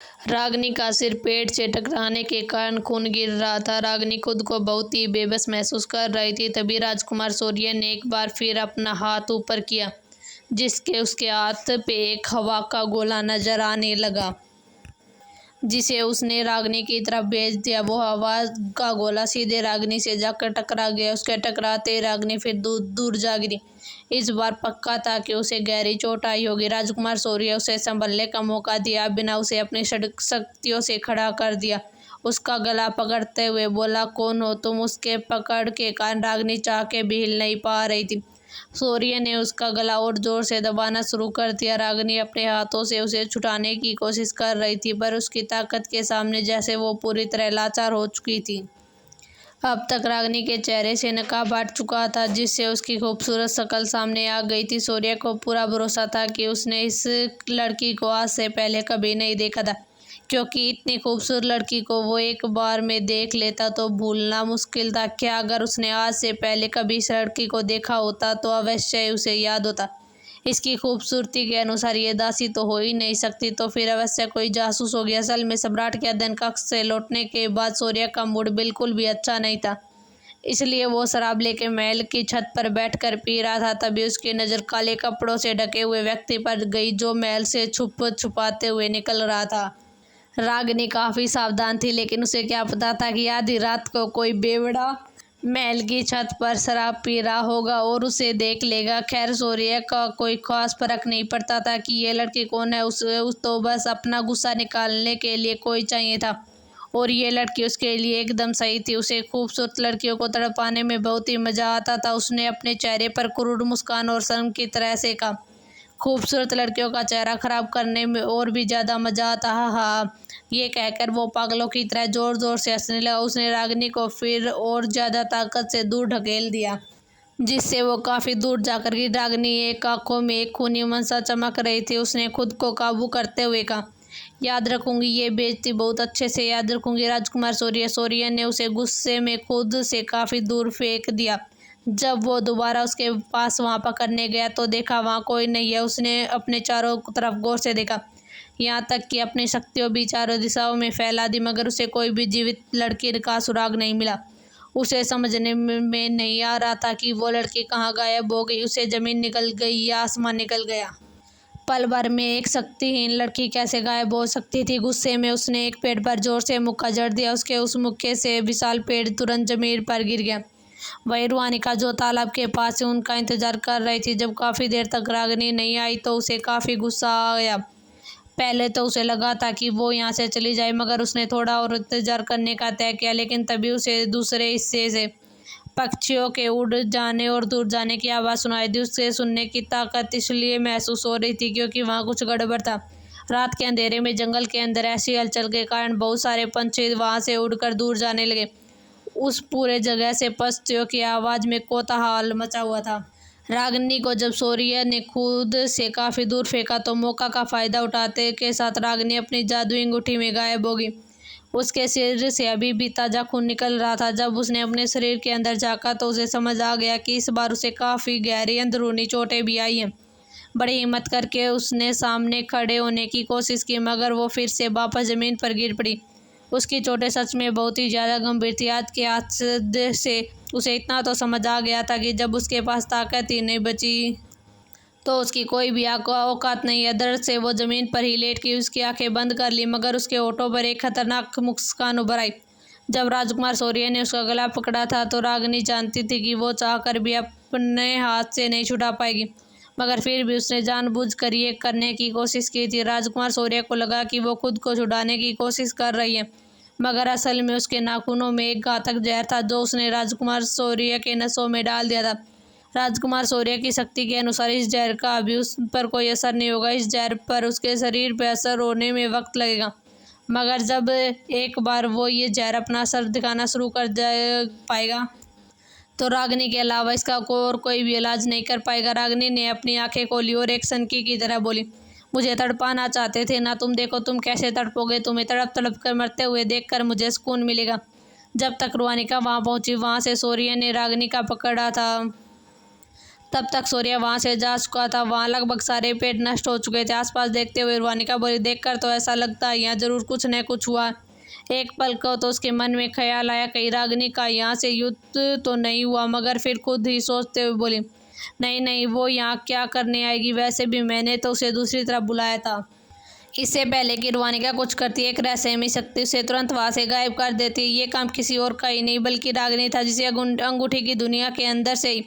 रागिनी का सिर पेड़ से टकराने के कारण खून गिर रहा था। रागिनी खुद को बहुत ही बेबस महसूस कर रही थी। तभी राजकुमार शौर्य ने एक बार फिर अपना हाथ ऊपर किया, जिसके उसके हाथ पे एक हवा का गोला नजर आने लगा, जिसे उसने रागिनी की तरफ भेज दिया। वो हवा का गोला सीधे रागिनी से जाकर टकरा गया। उसके टकराते ही रागिनी फिर दूर दूर जा गिरी। इस बार पक्का था कि उसे गहरी चोट आई होगी। राजकुमार शौर्य उसे संभलने का मौका दिया बिना उसे अपनी शक्तियों से खड़ा कर दिया। उसका गला पकड़ते हुए बोला, कौन हो तुम? उसके पकड़ के कारण रागिनी चाह के भी हिल नहीं पा रही थी। शौर्य ने उसका गला और जोर से दबाना शुरू कर दिया। रागिनी अपने हाथों से उसे छुड़ाने की कोशिश कर रही थी, पर उसकी ताकत के सामने जैसे वो पूरी तरह लाचार हो चुकी थी। अब तक रागिनी के चेहरे से नकाब हट चुका था, जिससे उसकी खूबसूरत शक्ल सामने आ गई थी। शौर्य को पूरा भरोसा था कि उसने इस लड़की को आज से पहले कभी नहीं देखा था, क्योंकि इतनी खूबसूरत लड़की को वो एक बार में देख लेता तो भूलना मुश्किल था। क्या अगर उसने आज से पहले कभी इस लड़की को देखा होता तो अवश्य उसे याद होता। इसकी खूबसूरती के अनुसार ये दासी तो हो ही नहीं सकती, तो फिर अवश्य कोई जासूस होगी। असल में सम्राट के अध्ययन कक्ष से लौटने के बाद शौर्य का मूड बिल्कुल भी अच्छा नहीं था, इसलिए वो शराब लेके महल की छत पर बैठकर पी रहा था। तभी उसकी नज़र काले कपड़ों से ढके हुए व्यक्ति पर गई, जो महल से छुपाते हुए निकल रहा था। रागिनी काफ़ी सावधान थी, लेकिन उसे क्या पता था कि आधी रात को कोई बेवड़ा महल की छत पर शराब पी रहा होगा और उसे देख लेगा। खैर, शौर्य का कोई खास फर्क नहीं पड़ता था कि ये लड़की कौन है। उस तो बस अपना गुस्सा निकालने के लिए कोई चाहिए था, और ये लड़की उसके लिए एकदम सही थी। उसे खूबसूरत लड़कियों को तड़पाने में बहुत ही मज़ा आता था। उसने अपने चेहरे पर क्रूर मुस्कान और शर्म की तरह से कहा, खूबसूरत लड़कियों का चेहरा खराब करने में और भी ज़्यादा मज़ा आता। हाँ हाँ, ये कहकर वो पागलों की तरह ज़ोर ज़ोर से हंसने लगा। उसने रागिनी को फिर और ज़्यादा ताकत से दूर ढकेल दिया, जिससे वो काफ़ी दूर जाकर गिरी। रागिनी एक आंखों में एक खूनी मनसा चमक रही थी। उसने खुद को काबू करते हुए कहा, याद रखूंगी, ये बेइज्जती बहुत अच्छे से याद रखूंगी। राजकुमार शौर्य ने उसे गुस्से में खुद से काफ़ी दूर फेंक दिया। जब वो दोबारा उसके पास वहाँ पकड़ने गया तो देखा वहाँ कोई नहीं है। उसने अपने चारों तरफ गौर से देखा, यहाँ तक कि अपनी शक्तियों भी चारों दिशाओं में फैला दी, मगर उसे कोई भी जीवित लड़की का सुराग नहीं मिला। उसे समझने में नहीं आ रहा था कि वो लड़की कहाँ गायब हो गई। उसे ज़मीन निकल गई या आसमान निकल गया। पल भर में एक शक्तिहीन लड़की कैसे गायब हो सकती थी? गुस्से में उसने एक पेड़ पर जोर से मुक्का जड़ दिया। उसके उस मुक्के से विशाल पेड़ तुरंत जमीन पर गिर गया। वही रुआनिका, जो तालाब के पास से उनका इंतजार कर रही थी। जब काफ़ी देर तक रागिनी नहीं आई तो उसे काफ़ी गुस्सा आया। पहले तो उसे लगा था कि वो यहाँ से चली जाए, मगर उसने थोड़ा और इंतजार करने का तय किया। लेकिन तभी उसे दूसरे हिस्से से पक्षियों के उड़ जाने और दूर जाने की आवाज़ सुनाई दी। उससे सुनने की ताकत इसलिए महसूस हो रही थी क्योंकि वहाँ कुछ गड़बड़ था। रात के अंधेरे में जंगल के अंदर ऐसी हलचल के कारण बहुत सारे पंछी वहाँ से उड़कर दूर जाने लगे। उस पूरे जगह से पक्षियों की आवाज़ में कोलाहल मचा हुआ था। रागिनी को जब शौर्य ने खुद से काफ़ी दूर फेंका तो मौका का फ़ायदा उठाते के साथ रागिनी अपनी जादुई अंगूठी में गायब हो गई। उसके सिर से अभी भी ताज़ा खून निकल रहा था। जब उसने अपने शरीर के अंदर झाँका तो उसे समझ आ गया कि इस बार उसे काफ़ी गहरी अंदरूनी चोटें भी आई हैं। बड़ी हिम्मत करके उसने सामने खड़े होने की कोशिश की, मगर वो फिर से वापस ज़मीन पर गिर पड़ी। उसकी चोटें सच में बहुत ही ज़्यादा गंभीर थी। आज के हादसे से उसे इतना तो समझ आ गया था कि जब उसके पास ताकत ही नहीं बची तो उसकी कोई भी औकात नहीं है। दर्द से वो ज़मीन पर ही लेट गई, उसकी आंखें बंद कर ली, मगर उसके होठों पर एक खतरनाक मुस्कान उभर आई। जब राजकुमार शौर्य ने उसका गला पकड़ा था तो रागिनी जानती थी कि वो चाहकर भी अपने हाथ से नहीं छुड़ा पाएगी, मगर फिर भी उसने जानबूझकर ये करने की कोशिश की थी। राजकुमार शौर्य को लगा कि वो खुद को छुड़ाने की कोशिश कर रही है, मगर असल में उसके नाखूनों में एक घातक जहर था जो उसने राजकुमार शौर्य के नसों में डाल दिया था। राजकुमार शौर्य की शक्ति के अनुसार इस जहर का अभी उस पर कोई असर नहीं होगा। इस जहर पर उसके शरीर पर असर होने में वक्त लगेगा, मगर जब एक बार वो ये जहर अपना असर दिखाना शुरू कर पाएगा तो रागिनी के अलावा इसका और कोई भी इलाज नहीं कर पाएगा। रागिनी ने अपनी आंखें खोली और एक सनकी की तरह बोली, मुझे तड़पाना चाहते थे ना? तुम देखो तुम कैसे तड़पोगे। तुम्हें तड़प तड़प कर मरते हुए देखकर मुझे सुकून मिलेगा। जब तक रुआनिका वहाँ पहुँची, वहाँ से शौर्य ने रागिनी का पकड़ा था तब तक सूर्य वहां से जा चुका था। वहां लगभग सारे पेड़ नष्ट हो चुके थे। आसपास देखते हुए रुआनिका बोली, देखकर तो ऐसा लगता है यहाँ जरूर कुछ न कुछ हुआ। एक पल को तो उसके मन में ख्याल आया, कहीं रागिनी का यहाँ से युद्ध तो नहीं हुआ, मगर फिर खुद ही सोचते हुए बोली, नहीं नहीं, वो यहाँ क्या करने आएगी? वैसे भी मैंने तो उसे दूसरी तरफ बुलाया था। इससे पहले कि रुआनिका कुछ करती, एक रहस्यमयी शक्ति उसे तुरंत वहां से गायब कर देती। ये काम किसी और का ही नहीं बल्कि रागिनी था, जिसे अंगूठी की दुनिया के अंदर से ही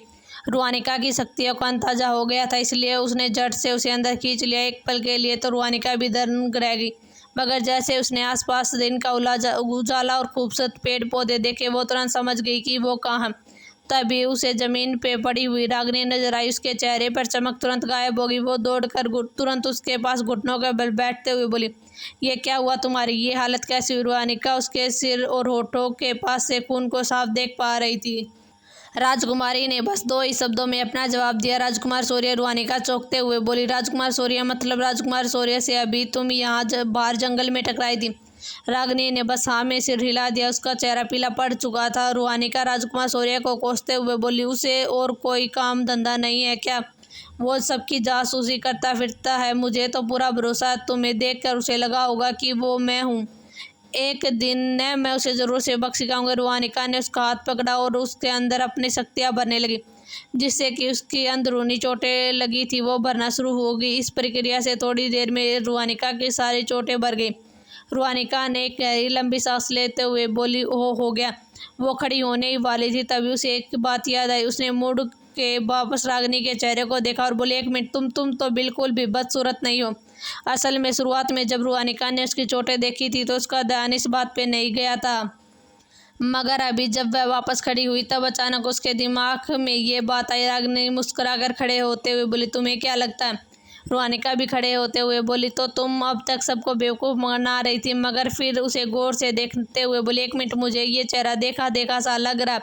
रुआनिका की शक्तियों का अंदाजा हो गया था। इसलिए उसने झट से उसे अंदर खींच लिया। एक पल के लिए तो रुआनिका भी दंग रह गई, मगर जैसे उसने आसपास दिन का उजाला और खूबसूरत पेड़ पौधे देखे, वो तुरंत समझ गई कि वो कहाँ है। तभी उसे जमीन पे पड़ी हुई रागिनी नजर आई। उसके चेहरे पर चमक तुरंत गायब हो गई। वो दौड़कर तुरंत उसके पास घुटनों के बल बैठते हुए बोली, ये क्या हुआ तुम्हारी? ये हालत कैसी हुई? रुआनिका उसके सिर और होठों के पास से खून को साफ देख पा रही थी। राजकुमारी ने बस 2 ही शब्दों में अपना जवाब दिया, राजकुमार शौर्य। रुआनिका चौंकते हुए बोली, राजकुमार शौर्य? मतलब राजकुमार शौर्य से अभी तुम यहाँ बाहर जंगल में टकराई थी? रागिनी ने बस हाँ में सिर हिला दिया। उसका चेहरा पीला पड़ चुका था। रुआनिका राजकुमार शौर्य को कोसते हुए बोली, उसे और कोई काम धंधा नहीं है क्या? वो सबकी जासूसी करता फिरता है। मुझे तो पूरा भरोसा है, तुम्हें देखकर उसे लगा होगा कि वो मैं हूँ। एक दिन न मैं उसे जरूर सबक सिखाऊंगा। रुआनिका ने उसका हाथ पकड़ा और उसके अंदर अपनी शक्तियाँ भरने लगी, जिससे कि उसकी अंदरूनी चोटें लगी थी वो भरना शुरू हो गई। इस प्रक्रिया से थोड़ी देर में रुआनिका की सारी चोटें भर गई। रुआनिका ने एक गहरी लंबी सांस लेते हुए बोली, ओह, हो गया। वो खड़ी होने ही वाली थी, तभी उसे एक बात याद आई। उसने मुड़ के वापस रागिनी के चेहरे को देखा और बोली, एक मिनट, तुम तो बिल्कुल भी बदसूरत नहीं हो। असल में शुरुआत में जब रुआनिका ने उसकी चोटें देखी थी तो उसका ध्यान इस बात पे नहीं गया था, मगर अभी जब वह वापस खड़ी हुई तब अचानक उसके दिमाग में ये बात आई। रागिनी मुस्कुराकर खड़े होते हुए बोली, तुम्हें क्या लगता है? रुआनिका भी खड़े होते हुए बोली, तो तुम अब तक सबको बेवकूफ़ बना रही थी। मगर फिर उसे गौर से देखते हुए बोली, एक मिनट, मुझे ये चेहरा देखा देखा सा लग रहा।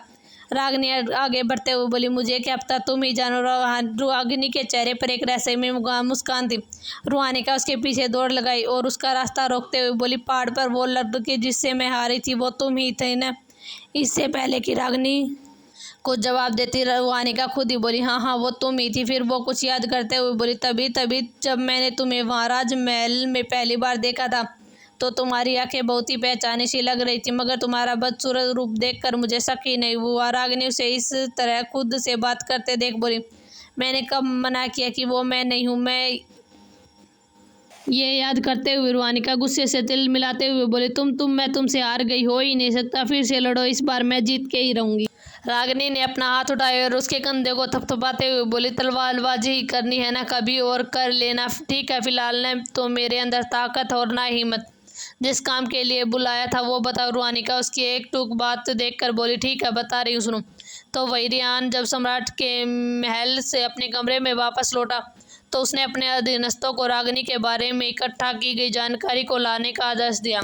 रागिनी आगे बढ़ते हुए बोली, मुझे क्या पता, तुम ही जानो। रागिनी के चेहरे पर एक रहस्यमयी मुस्कान थी। रुआनिका उसके पीछे दौड़ लगाई और उसका रास्ता रोकते हुए बोली, पहाड़ पर वो लड़की जिससे मैं हारी थी, वो तुम ही थे ना? इससे पहले कि रागिनी को जवाब देती, रुआनिका खुद ही बोली, हाँ हाँ, वो तुम ही थी। फिर वो कुछ याद करते हुए बोली, तभी तभी जब मैंने तुम्हें वहाँ राजमहल में पहली बार देखा था तो तुम्हारी आंखें बहुत ही पहचानी सी लग रही थी, मगर तुम्हारा बदसूरत रूप देखकर मुझे शक ही नहीं हुआ। रागिनी उसे इस तरह खुद से बात करते देख बोली, मैंने कब मना किया कि वो मैं नहीं हूँ? मैं ये याद करते हुए रुआनिका गुस्से से तिल मिलाते हुए बोले, मैं तुमसे हार गई, हो ही नहीं सकता। फिर से लड़ो, इस बार मैं जीत के ही रहूंगी। रागिनी ने अपना हाथ उठाया और उसके कंधे को थपथपाते हुए बोली, तलवारबाजी ही करनी है ना, कभी और कर लेना, ठीक है? फिलहाल न तो मेरे अंदर ताकत और ना हिम्मत। जिस काम के लिए बुलाया था वो बताओ। रुआनिका उसकी एक टूक बात देखकर बोली, ठीक है, बता रही हूँ, सुनो। तो वही रियान जब सम्राट के महल से अपने कमरे में वापस लौटा तो उसने अपने अधीनस्थों को रागिनी के बारे में इकट्ठा की गई जानकारी को लाने का आदेश दिया।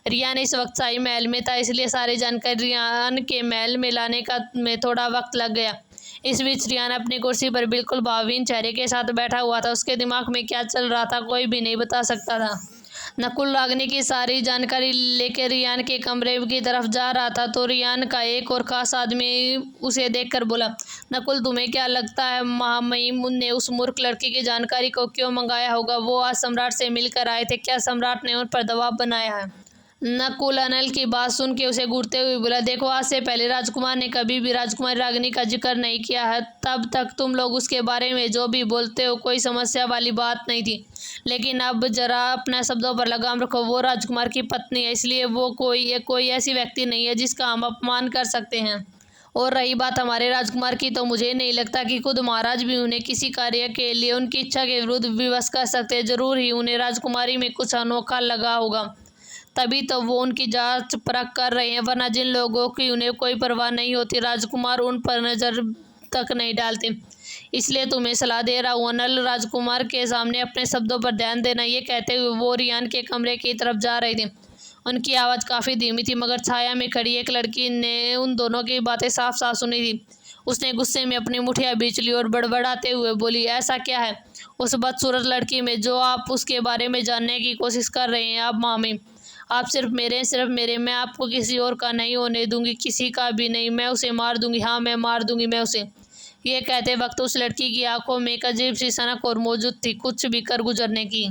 रियान इस वक्त शाही महल में था, इसलिए सारी जानकारी रियान के महल में लाने का में थोड़ा वक्त लग गया। इस बीच रियान अपनी कुर्सी पर बिल्कुल भावहीन चेहरे के साथ बैठा हुआ था। उसके दिमाग में क्या चल रहा था कोई भी नहीं बता सकता था। नकुल रागिनी की सारी जानकारी लेकर रियान के कमरे की तरफ जा रहा था तो रियान का एक और खास आदमी उसे देखकर बोला, नकुल, तुम्हें क्या लगता है महामहिम ने उस मूर्ख लड़की की जानकारी को क्यों मंगाया होगा? वो आज सम्राट से मिलकर आए थे, क्या सम्राट ने उन पर दबाव बनाया है? नकुल अनल की बात सुन के उसे घूरते हुए बोला, देखो, आज से पहले राजकुमार ने कभी भी राजकुमारी रागिनी का जिक्र नहीं किया है। तब तक तुम लोग उसके बारे में जो भी बोलते हो कोई समस्या वाली बात नहीं थी, लेकिन अब जरा अपने शब्दों पर लगाम रखो। वो राजकुमार की पत्नी है, इसलिए वो कोई ऐसी व्यक्ति नहीं है जिसका हम अपमान कर सकते हैं। और रही बात हमारे राजकुमार की, तो मुझे नहीं लगता कि खुद महाराज भी उन्हें किसी कार्य के लिए उनकी इच्छा के विरुद्ध विवश कर सकते। जरूर ही उन्हें राजकुमारी में कुछ अनोखा लगा होगा, तभी तो वो उनकी जांच परख कर रहे हैं, वरना जिन लोगों की उन्हें कोई परवाह नहीं होती राजकुमार उन पर नजर तक नहीं डालते। इसलिए तुम्हें सलाह दे रहा हूँ, अनल, राजकुमार के सामने अपने शब्दों पर ध्यान देना। ये कहते हुए वो रियान के कमरे की तरफ जा रही थी। उनकी आवाज़ काफ़ी धीमी थी, मगर छाया में खड़ी एक लड़की ने उन दोनों की बातें साफ साफ सुनी थी। उसने गुस्से में अपनी मुठियाँ बीच ली और बड़बड़ाते हुए बोली, ऐसा क्या है उस बदसूरत लड़की में जो आप उसके बारे में जानने की कोशिश कर रहे हैं? आप मामी, आप सिर्फ मेरे, मैं आपको किसी और का नहीं होने दूंगी, किसी का भी नहीं। मैं उसे मार दूंगी, हाँ, मैं मार दूंगी मैं उसे। ये कहते वक्त उस लड़की की आंखों में एक अजीब सी सनक और मौजूद थी, कुछ भी कर गुजरने की।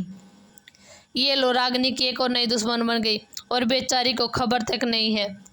ये लो, रागिनी की एक और नई दुश्मन बन गई और बेचारी को खबर तक नहीं है।